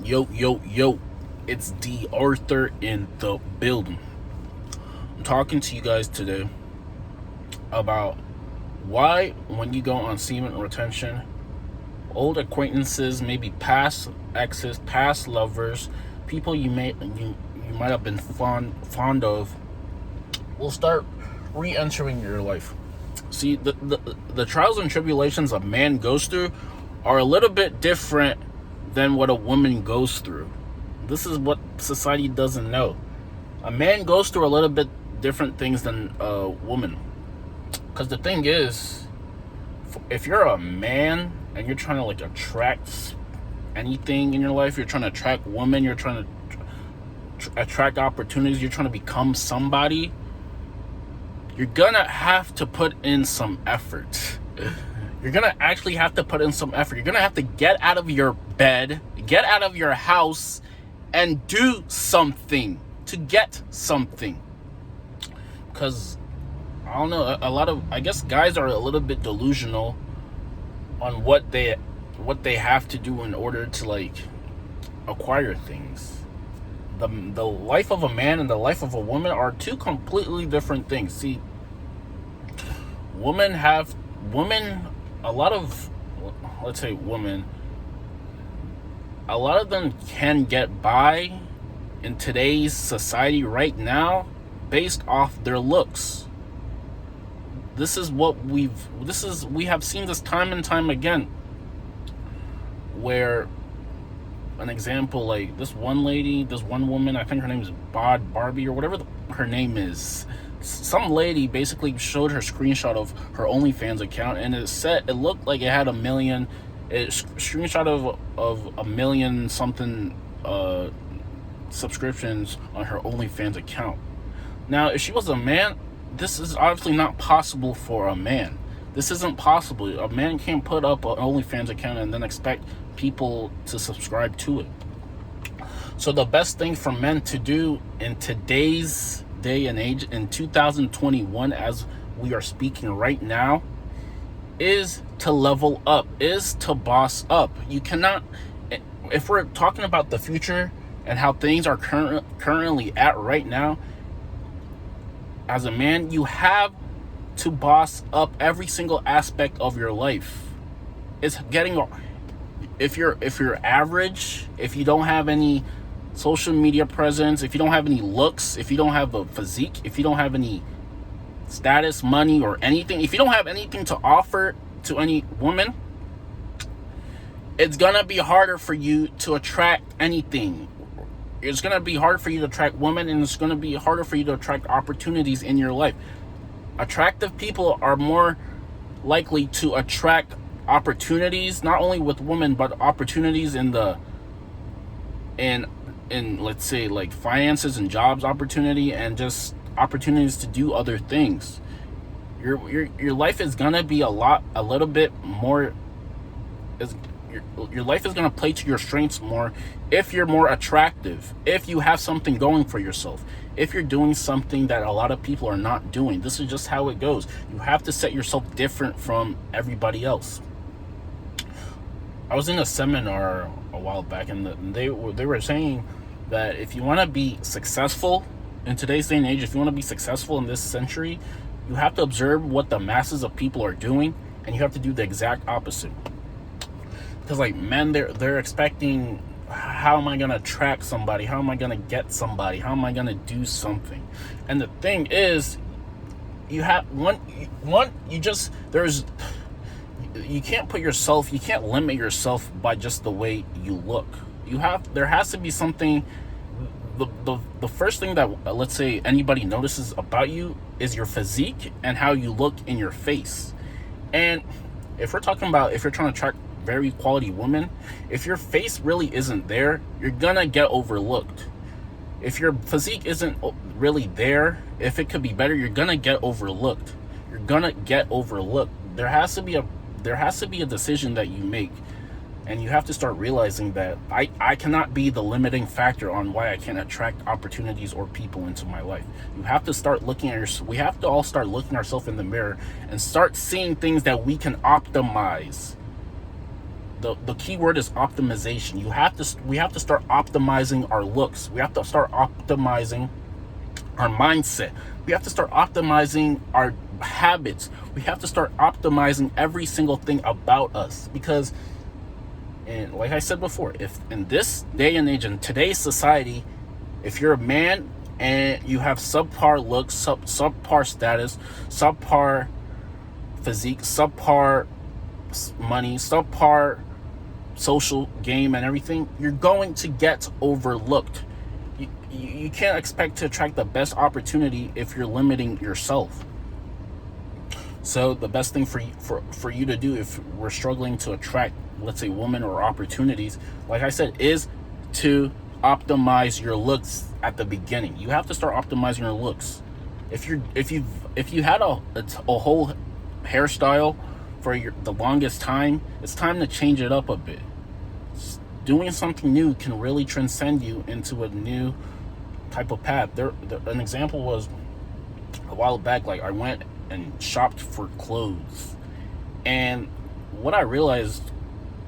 Yo, it's D.Arthur in the building. I'm talking to you guys today about why, when you go on semen retention, old acquaintances, maybe past exes, past lovers, people you might have been fond of, will start re-entering your life. See, the trials and tribulations a man goes through are a little bit different than what a woman goes through. This is what society doesn't know. A man goes through a little bit different things than a woman. Because the thing is, if you're a man and you're trying to like attract anything in your life, you're trying to attract women, you're trying to attract opportunities, you're trying to become somebody, you're gonna have to put in some effort. You're gonna actually have to put in some effort. You're gonna have to get out of your bed, get out of your house, and do something to get something. Because, I don't know, I guess guys are a little bit delusional on what they have to do in order to like acquire things. The life of a man and the life of a woman are two completely different things. See, a lot of, let's say women, a lot of them can get by in today's society right now based off their looks. We have seen this time and time again, where an example, like this one woman, I think her name is Barbie or whatever her name is. Some lady basically showed her screenshot of her OnlyFans account, and it looked like it had a million. Screenshot of a million something subscriptions on her OnlyFans account. Now, if she was a man, this is obviously not possible for a man. This isn't possible. A man can't put up an OnlyFans account and then expect people to subscribe to it. So the best thing for men to do in today's day and age, in 2021, as we are speaking right now, is to level up, is to boss up. You cannot, if we're talking about the future and how things are currently at right now, as a man, you have to boss up every single aspect of your life. It's getting, if you're average, if you don't have any social media presence, if you don't have any looks, if you don't have a physique, if you don't have any status, money, or anything, if you don't have anything to offer to any woman, it's gonna be harder for you to attract anything. It's gonna be hard for you to attract women, and it's gonna be harder for you to attract opportunities in your life. Attractive people are more likely to attract opportunities, not only with women, but opportunities in let's say like finances and jobs opportunity, and just opportunities to do other things. Your life is gonna be your life is gonna play to your strengths more if you're more attractive, if you have something going for yourself, if you're doing something that a lot of people are not doing. This is just how it goes. You have to set yourself different from everybody else. I was in a seminar a while back, and they were saying that if you want to be successful in today's day and age, if you want to be successful in this century, you have to observe what the masses of people are doing, and you have to do the exact opposite. Because like men, they're expecting, how am I gonna attract somebody? How am I gonna get somebody? How am I gonna do something? And the thing is, you have you can't limit yourself by just the way you look. There has to be something. The first thing that, let's say, anybody notices about you is your physique and how you look in your face. And if you're trying to attract very quality women, if your face really isn't there, you're gonna get overlooked. If your physique isn't really there, if it could be better, you're gonna get overlooked. There has to be a decision that you make, and you have to start realizing that I cannot be the limiting factor on why I can't attract opportunities or people into my life. We have to all start looking ourselves in the mirror and start seeing things that we can optimize. the key word is optimization. We have to start optimizing our looks. We have to start optimizing our mindset. We have to start optimizing our habits. We have to start optimizing every single thing about us, because, and like I said before, if in this day and age, in today's society, if you're a man and you have subpar looks, subpar status, subpar physique, subpar money, subpar social game and everything, you're going to get overlooked. You can't expect to attract the best opportunity if you're limiting yourself. So the best thing for you to do if we're struggling to attract, let's say, women or opportunities, like I said, is to optimize your looks at the beginning. You have to start optimizing your looks. If you had a whole hairstyle for the longest time, it's time to change it up a bit. Doing something new can really transcend you into a new type of path. An example was a while back, like I went and shopped for clothes, and what I realized,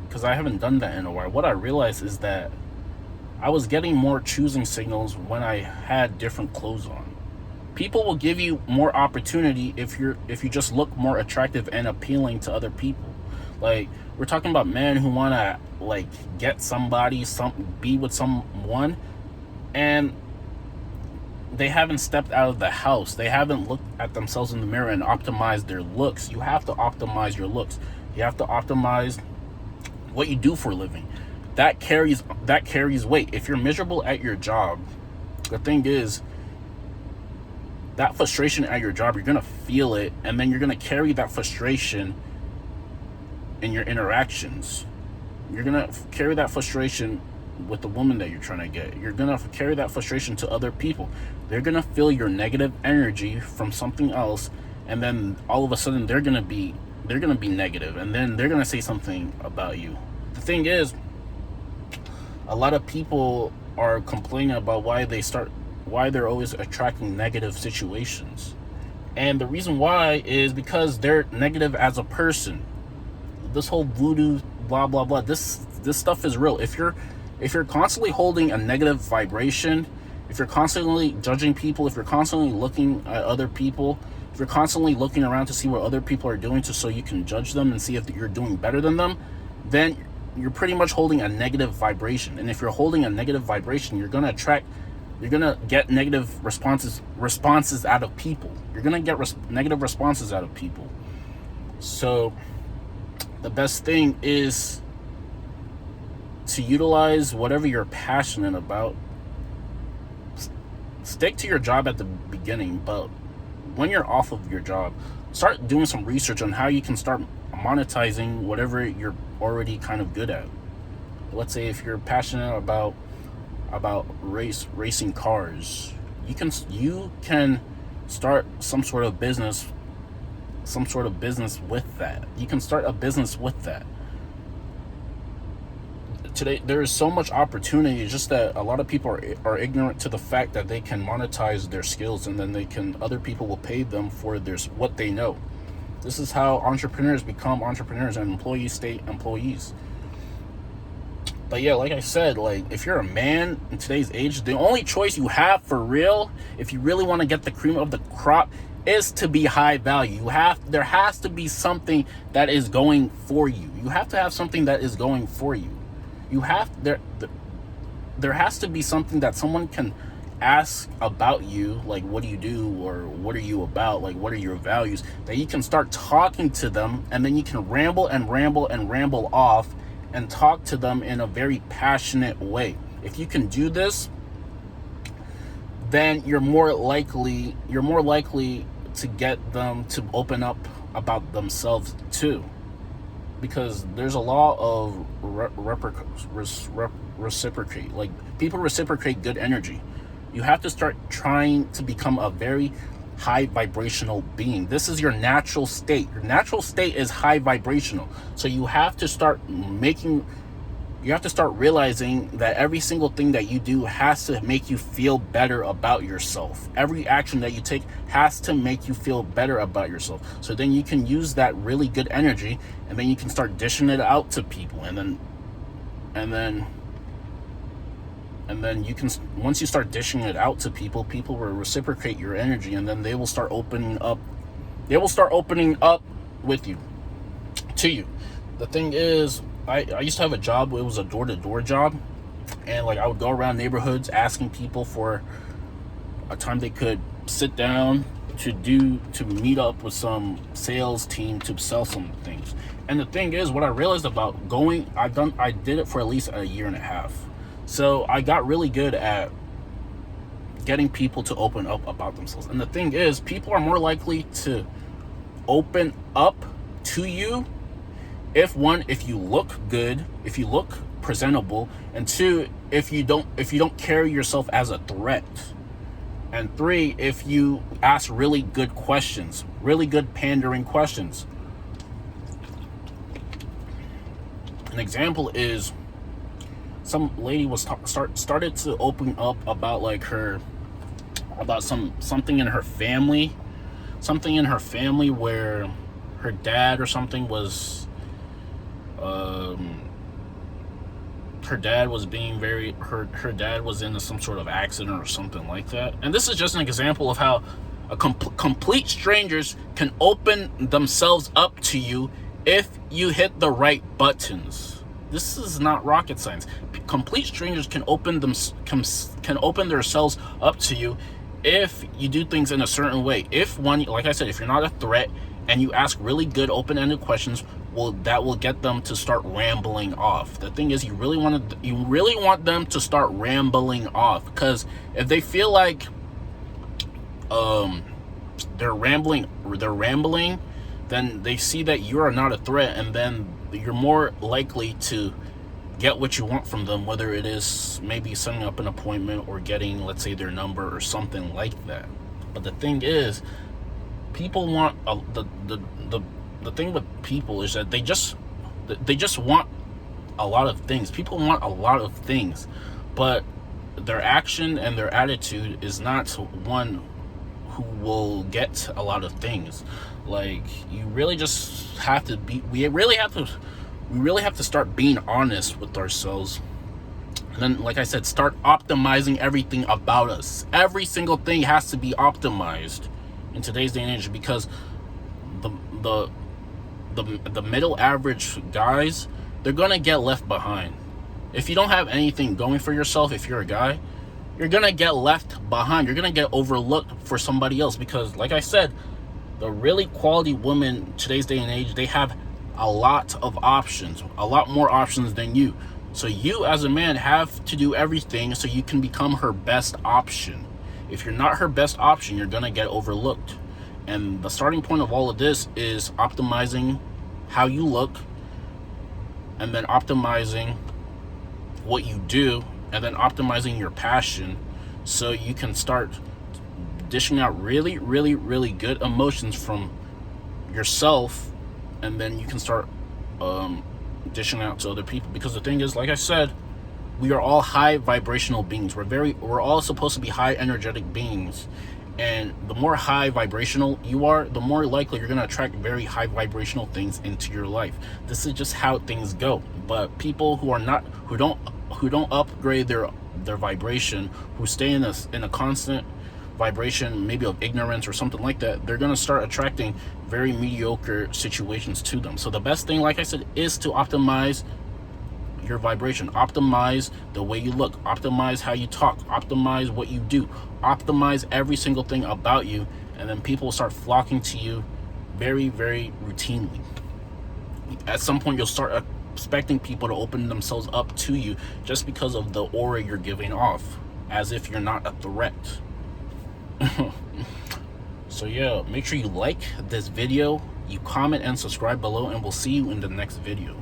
because I haven't done that in a while, what I realized is that I was getting more choosing signals when I had different clothes on. People will give you more opportunity if you just look more attractive and appealing to other people. Like, we're talking about men who want to like get somebody, be with someone, and they haven't stepped out of the house. They haven't looked at themselves in the mirror and optimized their looks. You have to optimize your looks. You have to optimize what you do for a living. That carries weight. If you're miserable at your job, the thing is, that frustration at your job, you're gonna feel it, and then you're gonna carry that frustration in your interactions. You're gonna carry that frustration with the woman that you're trying to get. You're gonna carry that frustration to other people. They're gonna feel your negative energy from something else, and then all of a sudden they're gonna be negative, and then they're gonna say something about you. The thing is, a lot of people are complaining about why they're always attracting negative situations, and the reason why is because they're negative as a person. This whole voodoo blah blah blah, this stuff is real. If you're constantly holding a negative vibration, if you're constantly judging people, if you're constantly looking at other people, if you're constantly looking around to see what other people are doing so you can judge them and see if you're doing better than them, then you're pretty much holding a negative vibration. And if you're holding a negative vibration, you're gonna get negative responses out of people. You're gonna get negative responses out of people. So the best thing is to utilize whatever you're passionate about. Stick to your job at the beginning, but when you're off of your job, start doing some research on how you can start monetizing whatever you're already kind of good at. Let's say if you're passionate about racing cars, you can start some sort of business with that. You can start a business with that. Today there is so much opportunity, just that a lot of people are ignorant to the fact that they can monetize their skills, and then other people will pay them for what they know. This is how entrepreneurs become entrepreneurs and employees stay employees. But yeah, like I said, like, if you're a man in today's age, the only choice you have for real, if you really want to get the cream of the crop, is to be high value. There has to be something that is going for you. You have to have something that is going for you. There has to be something that someone can ask about you, like, what do you do, or what are you about, like, what are your values, that you can start talking to them, and then you can ramble off and talk to them in a very passionate way. If you can do this, then you're more likely to get them to open up about themselves too, because there's a law of reciprocate. Like, people reciprocate good energy. You have to start trying to become a very high vibrational being. This is your natural state. Your natural state is high vibrational. So you have to start making You have to start realizing that every single thing that you do has to make you feel better about yourself. Every action that you take has to make you feel better about yourself. So then you can use that really good energy, and then you can start dishing it out to people. And then you can, once you start dishing it out to people, people will reciprocate your energy, and then they will start opening up. They will start opening up with you, to you. The thing is, I used to have a job. It was a door-to-door job, and like I would go around neighborhoods asking people for a time they could sit down to meet up with some sales team to sell some things. And the thing is, what I realized about going, I did it for at least a year and a half. So I got really good at getting people to open up about themselves. And the thing is, people are more likely to open up to you if you look good, if you look presentable, and two, if you don't carry yourself as a threat, and three, if you ask really good questions, really good pandering questions. An example is, some lady was started to open up about like something in her family where her dad or something was her dad was being very her dad was in some sort of accident or something like that. And this is just an example of how complete strangers can open themselves up to you if you hit the right buttons. This is not rocket science. Complete strangers can open themselves up to you if you do things in a certain way. If one, like I said, if you're not a threat and you ask really good open-ended questions, well, that will get them to start rambling off. The thing is, you really want them to start rambling off, because if they feel like they're rambling, then they see that you are not a threat, and then you're more likely to get what you want from them, whether it is maybe setting up an appointment or getting, let's say, their number or something like that. But the thing is, people want the thing with people is that they just want a lot of things. People want a lot of things, but their action and their attitude is not one who will get a lot of things. Like, you really just have to be, we really have to start being honest with ourselves. And then, like I said, start optimizing everything about us. Every single thing has to be optimized in today's day and age, because the middle average guys, they're gonna get left behind. If you don't have anything going for yourself, if you're a guy, you're gonna get left behind. You're gonna get overlooked for somebody else, because like I said, the really quality women today's day and age, they have a lot of options, a lot more options than you. So you as a man have to do everything so you can become her best option. If you're not her best option, you're gonna get overlooked. And the starting point of all of this is optimizing how you look, and then optimizing what you do, and then optimizing your passion, so you can start dishing out really, really, really good emotions from yourself, and then you can start dishing out to other people. Because the thing is, like I said, we are all high vibrational beings. We're all supposed to be high energetic beings. And the more high vibrational you are, the more likely you're going to attract very high vibrational things into your life. This is just how things go. But people who don't upgrade their vibration, who stay in a constant vibration, maybe of ignorance or something like that, they're going to start attracting very mediocre situations to them. So the best thing, like I said, is to optimize your vibration, optimize the way you look, optimize how you talk, optimize what you do, optimize every single thing about you, and then people will start flocking to you very, very routinely. At some point, you'll start expecting people to open themselves up to you just because of the aura you're giving off, as if you're not a threat. So yeah, make sure you like this video, you comment and subscribe below, and we'll see you in the next video.